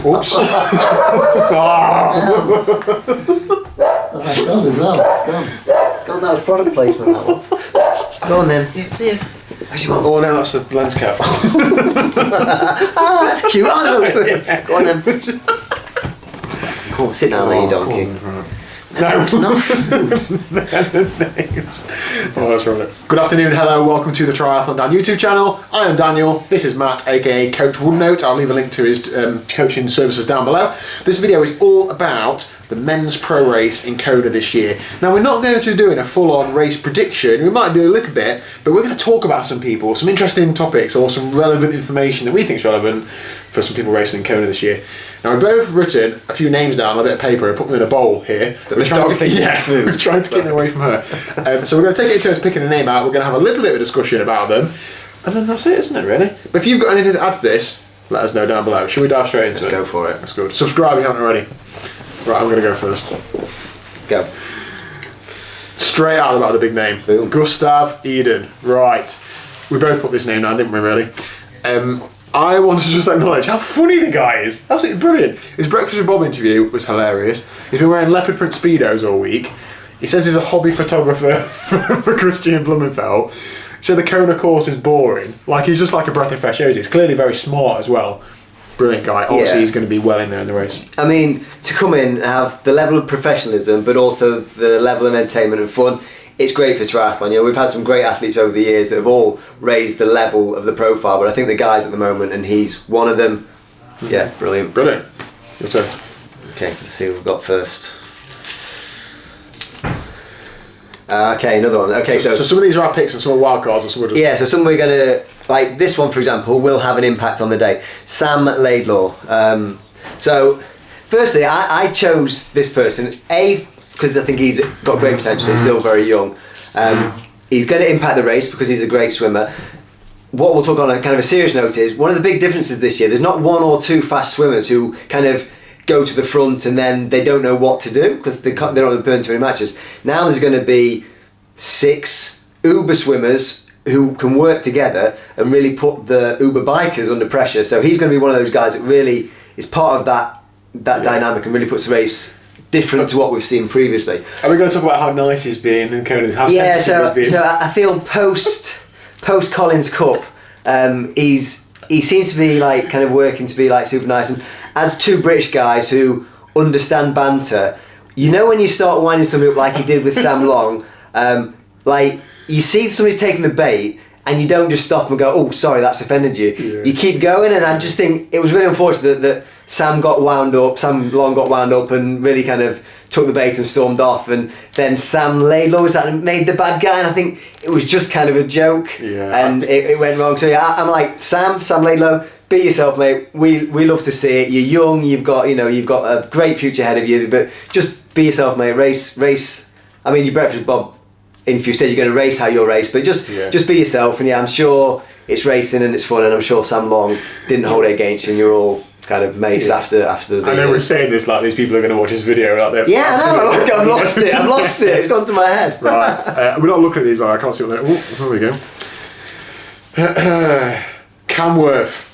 Whoops. Oh, that's gone as well. It's gone. God, that was product placement, that was. Go on then. Yeah, see you. Oh, now that's the lens cap. That's cute. Oh, no. Go on then. Come on, sit down there, you donkey. No, it's not. Names. Oh, that's right. Good afternoon, hello, welcome to the TriathlonDan YouTube channel. I am Daniel, this is Matt, aka Coach Woodnote. I'll leave a link to his coaching services down below. This video is all about the men's pro race in Kona this year. Now, we're not going to be doing a full-on race prediction, we might do a little bit, but we're going to talk about some people, some interesting topics, or some relevant information that we think is relevant for some people racing in Kona this year. Now, we've both written a few names down on a bit of paper and put them in a bowl here. We're trying to keep them away from her. So we're going to take it in turns picking a name out. We're going to have a little bit of a discussion about them. And then that's it, isn't it, really? But if you've got anything to add to this, let us know down below. Should we dive straight into it? Let's go for it. That's good. Subscribe if you haven't already. Right, I'm going to go first. Go. Straight out about the big name. Boom. Gustav Eden. Right. We both put this name down, didn't we, really? I want to just acknowledge how funny the guy is. Absolutely brilliant. His Breakfast with Bob interview was hilarious. He's been wearing leopard print Speedos all week. He says he's a hobby photographer for Christian Blumenfeld. He said the Kona course is boring. Like, he's just like a breath of fresh air. He's clearly very smart as well. Brilliant guy. Obviously, he's going to be well in there in the race. I mean, to come in and have the level of professionalism, but also the level of entertainment and fun, it's great for triathlon. You know, we've had some great athletes over the years that have all raised the level of the profile, but I think the guys at the moment, and he's one of them. Yeah, brilliant. Brilliant. Your turn. Okay, let's see what we've got first. Okay, another one. Okay, so some of these are our picks and some are wild cards, and some are just... Yeah, so some we're going to... Like this one, for example, will have an impact on the day. Sam Laidlaw. So, firstly, I chose this person, because I think he's got great potential, he's still very young. He's going to impact the race because he's a great swimmer. What we'll talk on a kind of a serious note is, one of the big differences this year, there's not one or two fast swimmers who kind of go to the front and then they don't know what to do because they don't want to burn too many matches. Now there's going to be 6 uber swimmers who can work together and really put the uber bikers under pressure. So he's going to be one of those guys that really is part of that dynamic and really puts the race different to what we've seen previously. Are we going to talk about how nice he's been and Kona, how sensitive he's been? So I feel post Collins Cup, he seems to be like kind of working to be like super nice, and as 2 British guys who understand banter, you know, when you start winding somebody up like he did with Sam Long, like you see somebody's taking the bait and you don't just stop and go, oh sorry, that's offended you. Yeah. You keep going, and I just think it was really unfortunate that Sam Long got wound up and really kind of took the bait and stormed off, and then Sam Laidlaw was that and made the bad guy, and I think it was just kind of a joke, and it went wrong. So yeah, I'm like, Sam Laidlaw, be yourself, mate. We love to see it. You're young, you've got a great future ahead of you, but just be yourself, mate. Race. I mean, your Breakfast Bob interview said you're going to race how you'll race, but just be yourself, and yeah, I'm sure it's racing and it's fun, and I'm sure Sam Long didn't hold it against you, and you're all kind of mates after the... I know we're saying this like these people are going to watch this video out there. Yeah, I know, look, I've lost it, it's gone to my head. Right, we're not looking at these, but I can't see what they're... Oh, there we go. Camworth.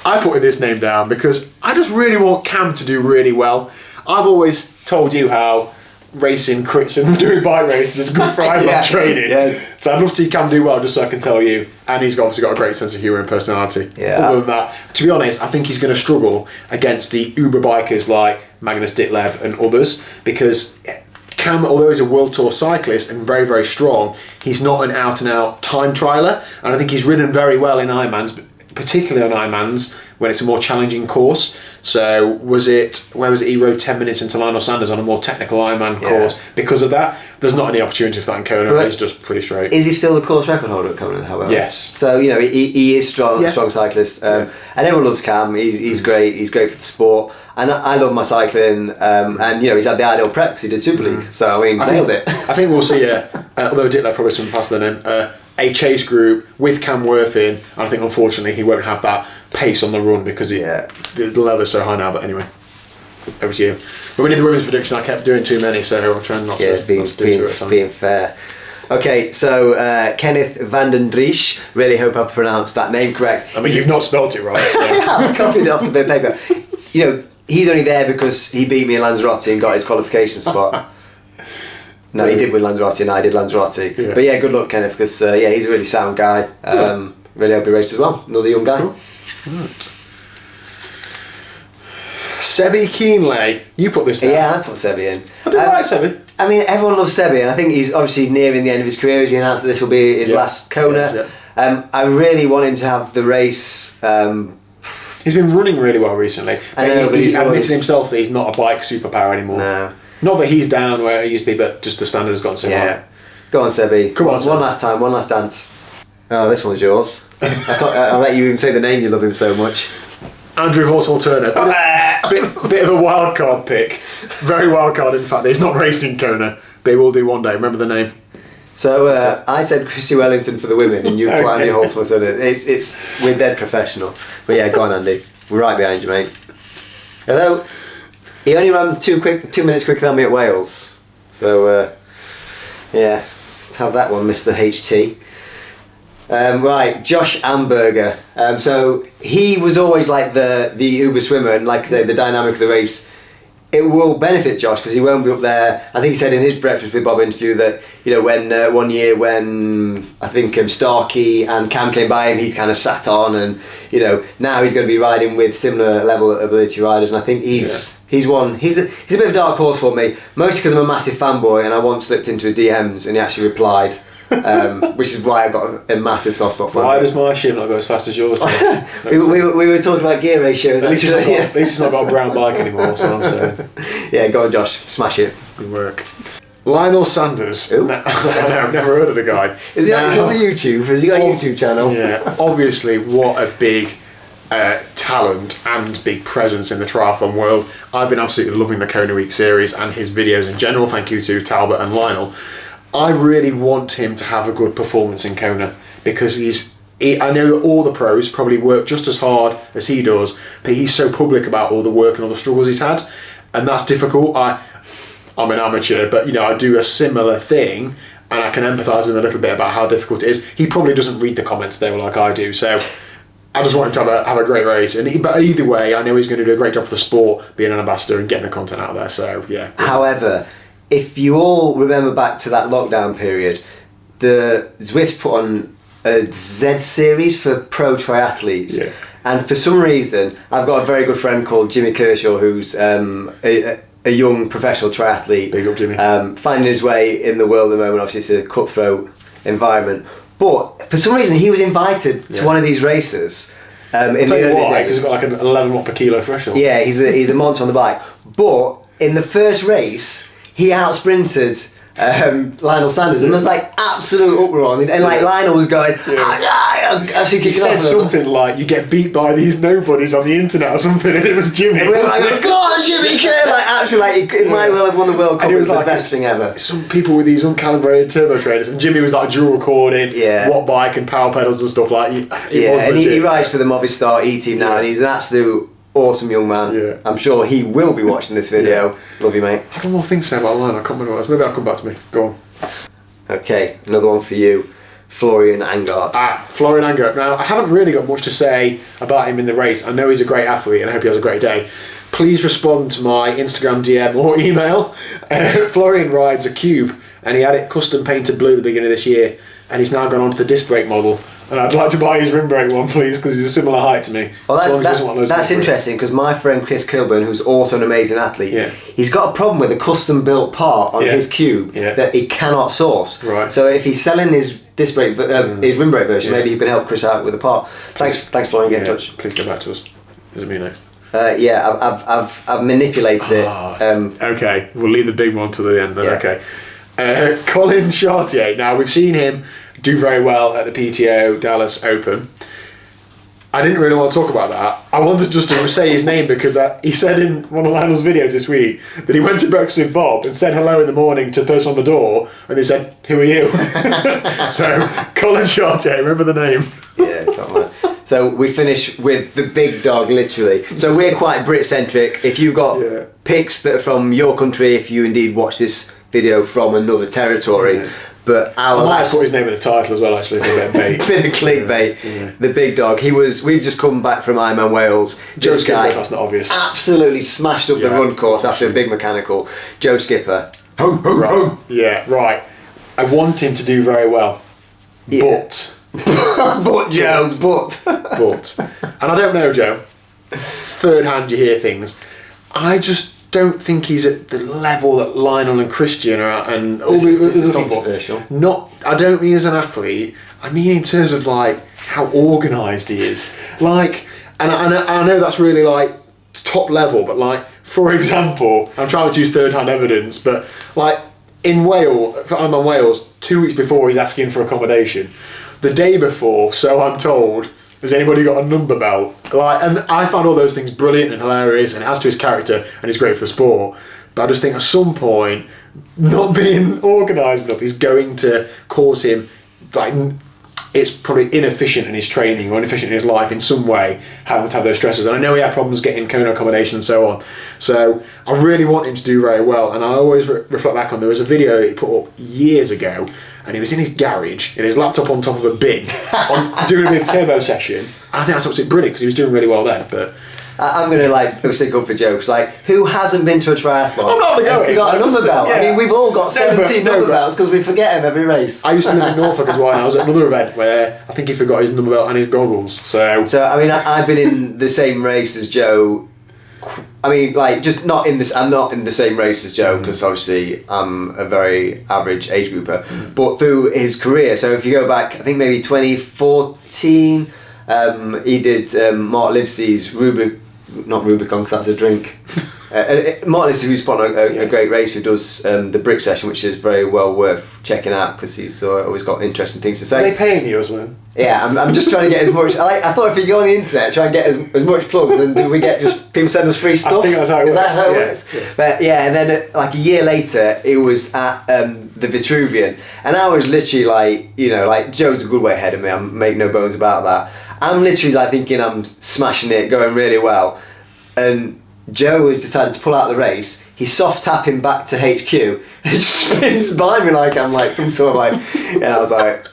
I put this name down because I just really want Cam to do really well. I've always told you how racing crits and doing bike races is good for Ironman training. Yeah. So I'd love to see Cam do well, just so I can tell you. And he's obviously got a great sense of humour and personality. Yeah. Other than that, to be honest, I think he's going to struggle against the Uber bikers like Magnus Ditlev and others, because Cam, although he's a World Tour cyclist and very, very strong, he's not an out-and-out time trialer. And I think he's ridden very well in Ironmans, particularly on Ironmans when it's a more challenging course. So where was it he rode 10 minutes into Lionel Sanders on a more technical Ironman course. Because of that, there's not any opportunity for that in Kona, but it's just pretty straight. Is he still the course record holder at Kona, however? Yes. So, you know, he is strong cyclist, and everyone loves Cam. He's great for the sport, and I love my cycling, and you know, he's had the ideal prep because he did Super League, so I mean, nailed it. I think we'll see, although Ditlev probably swim faster than him, a chase group with Camworth in, and I think unfortunately he won't have that pace on the run because the level's so high now. But anyway, over to you. But we did the women's prediction. I kept doing too many, so I'm trying not to do two at a time. Being fair. Okay, so Kenneth Van Den Berg. Really hope I've pronounced that name correct. I mean, you've not spelt it right. So. I copied it off the bit of paper. he's only there because he beat me in Lanzarote and got his qualification spot. No, he did win Lanzarote and I did Lanzarote. Yeah. But yeah, good luck, Kenneth, because he's a really sound guy. Really hope he races as well. Another young guy. Cool. Right. Sebi Keenley, you put this down. Yeah, I put Sebi in. I do like Sebi. I mean, everyone loves Sebi, and I think he's obviously nearing the end of his career. As he announced that this will be his last Kona. I really want him to have the race. He's been running really well recently. I know, but he's admitted himself that he's not a bike superpower anymore. No. Not that he's down where he used to be, but just the standard has gotten so high. Go on, Sebi. Come on, one last time, one last dance. Oh, this one's yours. I'll let you even say the name, you love him so much. Andrew Hawthorne Turner. bit of a wild card pick. Very wild card, in fact. He's not racing Kona, but he will do one day. Remember the name? So I said Chrissy Wellington for the women, and you put Andy Hawthorne Turner. We're dead professional. But yeah, go on, Andy. We're right behind you, mate. Although he only ran 2 minutes quicker than me at Wales. So have that one, Mr. HT. Right, Josh Amberger. So he was always like the uber swimmer, and like I say, the dynamic of the race. It will benefit Josh because he won't be up there. I think he said in his Breakfast with Bob interview that when one year when I think Starkey and Cam came by him, he kind of sat on, and now he's going to be riding with similar level of ability riders, and I think he's a bit of a dark horse for me, mostly because I'm a massive fanboy and I once slipped into his DMs and he actually replied. Which is why I got a massive soft spot for him. Why does my shift not go as fast as yours? we were talking about gear ratios. At least it's not got a brown bike anymore, that's what I'm saying. Yeah, go on, Josh, smash it. Good work. Lionel Sanders. Who? I know, I've never heard of the guy. Is he actually on the YouTube? Has he got a YouTube channel? Yeah, obviously, what a big talent and big presence in the triathlon world. I've been absolutely loving the Kona Week series and his videos in general. Thank you to Talbot and Lionel. I really want him to have a good performance in Kona because I know that all the pros probably work just as hard as he does, but he's so public about all the work and all the struggles he's had, and that's difficult. I'm an amateur, but I do a similar thing, and I can empathise with him a little bit about how difficult it is. He probably doesn't read the comments though like I do, so I just want him to have a great race. But either way, I know he's going to do a great job for the sport, being an ambassador and getting the content out there. So yeah. However, if you all remember back to that lockdown period, the Zwift put on a Z series for pro triathletes. Yeah. And for some reason, I've got a very good friend called Jimmy Kershaw, who's a young professional triathlete. Big up, Jimmy. Finding his way in the world at the moment. Obviously, it's a cutthroat environment. But for some reason, he was invited to one of these races. In the early days. Because he's got like an 11 watt per kilo threshold. Yeah, he's a monster on the bike. But in the first race, he out-sprinted Lionel Sanders, and there's like absolute uproar. I mean, and like Lionel was going, actually he said something like, "You get beat by these nobodies on the internet" or something, and it was Jimmy. And we were like, "Go on, Jimmy!" Like actually, like it might well have won the World Cup. And it was like the best thing ever. Some people with these uncalibrated turbo trainers, and Jimmy was like dual recording, watt bike and power pedals and stuff like. And he rides for the Movistar E team now, and he's an absolute awesome young man. Yeah. I'm sure he will be watching this video. Love you, mate. I don't know things to say about Lionel. I can't remember what else. Maybe I'll come back to me. Go on. Okay, another one for you. Florian Anger. Florian Anger. Now, I haven't really got much to say about him in the race. I know he's a great athlete and I hope he has a great day. Please respond to my Instagram DM or email. Florian rides a Cube and he had it custom painted blue at the beginning of this year, and he's now gone on to the disc brake model. And I'd like to buy his rim brake one, please, because he's a similar height to me. Well, that's interesting, because my friend Chris Kilburn, who's also an amazing athlete, he's got a problem with a custom built part on his Cube that he cannot source. Right. So if he's selling his disc brake, his rim brake version, maybe you can help Chris out with a part. Thanks, Florian. Get in touch. Please get back to us. Is it me next? I've manipulated it. Okay, we'll leave the big one to the end then. Okay. Colin Chartier. Now we've seen him do very well at the PTO Dallas Open. I didn't really want to talk about that. I wanted just to say his name because he said in one of Lionel's videos this week that he went to breakfast with Bob and said hello in the morning to the person on the door, and they said, "Who are you?" So Colin Chartier, remember the name? Yeah, come on. So we finish with the big dog, literally. So we're quite Brit-centric. If you've got picks that are from your country, if you indeed watch this video from another territory, But I might have put his name in the title as well, actually, for a bit of bait. bit of clickbait. Yeah. The big dog. We've just come back from Ironman Wales. Joe This Skipper, guy if that's not obvious. absolutely smashed up the run course after a big mechanical. Joe Skipper. Ho, ho, Right. ho. Yeah, right. I want him to do very well. Yeah. But Joe, but. But. And I don't know, Joe. Third hand, you hear things. I just don't think he's at the level that Lionel and Christian are, and all This these is other people. controversial. Not. I don't mean as an athlete. I mean in terms of like how organised he is. Like, and I know that's really like top level, but like for example, I'm trying to use third hand evidence, but like in Wales, I'm in Wales 2 weeks before he's asking for accommodation. The day before, so I'm told. Has anybody got a number belt? Like, and I found all those things brilliant and hilarious, and it adds to his character, and he's great for the sport. But I just think at some point, not being organised enough is going to cause him, like, it's probably inefficient in his training or inefficient in his life in some way, having to have those stresses. And I know he had problems getting Kona accommodation and so on. So I really want him to do very well. And I always reflect back on, there was a video he put up years ago, and he was in his garage, in his laptop on top of a bin, doing a big turbo session. And I think that's absolutely brilliant because he was doing really well then. But I'm going to like stick up for jokes. Like, who hasn't been to a triathlon? I'm not going to go and forgot a number belt. yeah. I mean, we've all got 17 number belts because we forget them every race. I used to live in Norfolk as well, and I was at another event where I think he forgot his number belt and his goggles. So I mean, I've been in the same race as Joe. I mean, like, just not in this. I'm not in the same race as Joe because obviously I'm a very average age grouper. But through his career, so if you go back, I think maybe 2014, he did Mark Livesey's not Rubicon because that's a drink. Martin Livesey, who's put on a great race, who does the brick session, which is very well worth checking out because he's always got interesting things to say. Are they paying you as well? Yeah, I'm just trying to get as much. I thought if you go on the internet, try and get as much plugs, and do we get just people send us free stuff? I think that's how it Is works. that how it works? Yeah. But yeah, and then like a year later, it was at the Vitruvian, and I was literally like, like Joe's a good way ahead of me. I make no bones about that. I'm literally like thinking I'm smashing it, going really well, and Joe has decided to pull out the race. He's soft tapping back to HQ. He just spins by me like I'm like some sort of like, and I was like,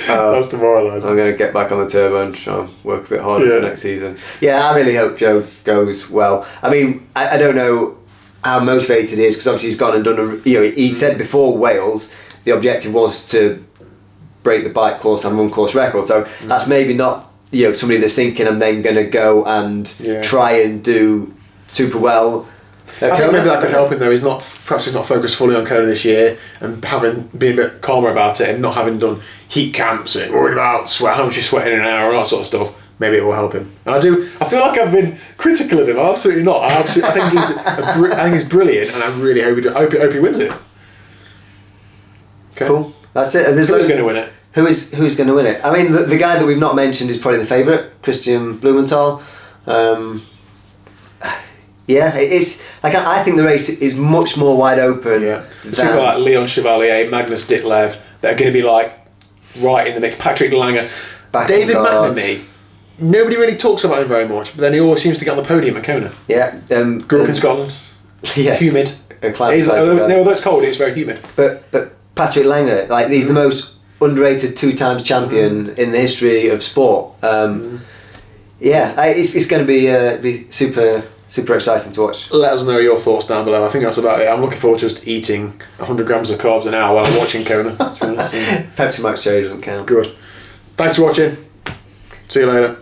that's demoralising. I'm going to get back on the turbo and try and work a bit harder for next season. Yeah, I really hope Joe goes well. I mean, I don't know how motivated he is because obviously he's gone and done he said before Wales the objective was to break the bike course and run course record. So that's maybe not somebody that's thinking I'm then going to go and try and do super well. I think maybe that could help him though. Perhaps he's not focused fully on Kona this year, and being a bit calmer about it, and not having done heat camps and worried about how much he's sweating in an hour and all that sort of stuff. Maybe it will help him. And I feel like I've been critical of him. I'm absolutely not. I think he's brilliant, and I really hope he wins it. Okay. Cool. That's it. Who's going to win it? Who's going to win it? I mean, the guy that we've not mentioned is probably the favourite, Christian Blumenthal. Yeah, it's like I think the race is much more wide open. Yeah, there's people like Leon Chevalier, Magnus Ditlev that are going to be like right in the mix. Patrick Langer, David McNamee. Nobody really talks about him very much, but then he always seems to get on the podium at Kona. Yeah, grew up in Scotland. Yeah, humid. Although it's cold, it's very humid. But Patrick Langer, like he's the most underrated 2-time champion in the history of sport. Yeah, it's going to be super exciting to watch. Let us know your thoughts down below. I think that's about it. I'm looking forward to just eating 100 grams of carbs an hour while I'm watching Kona. Pepsi Max Cherry doesn't count. Good. Thanks for watching. See you later.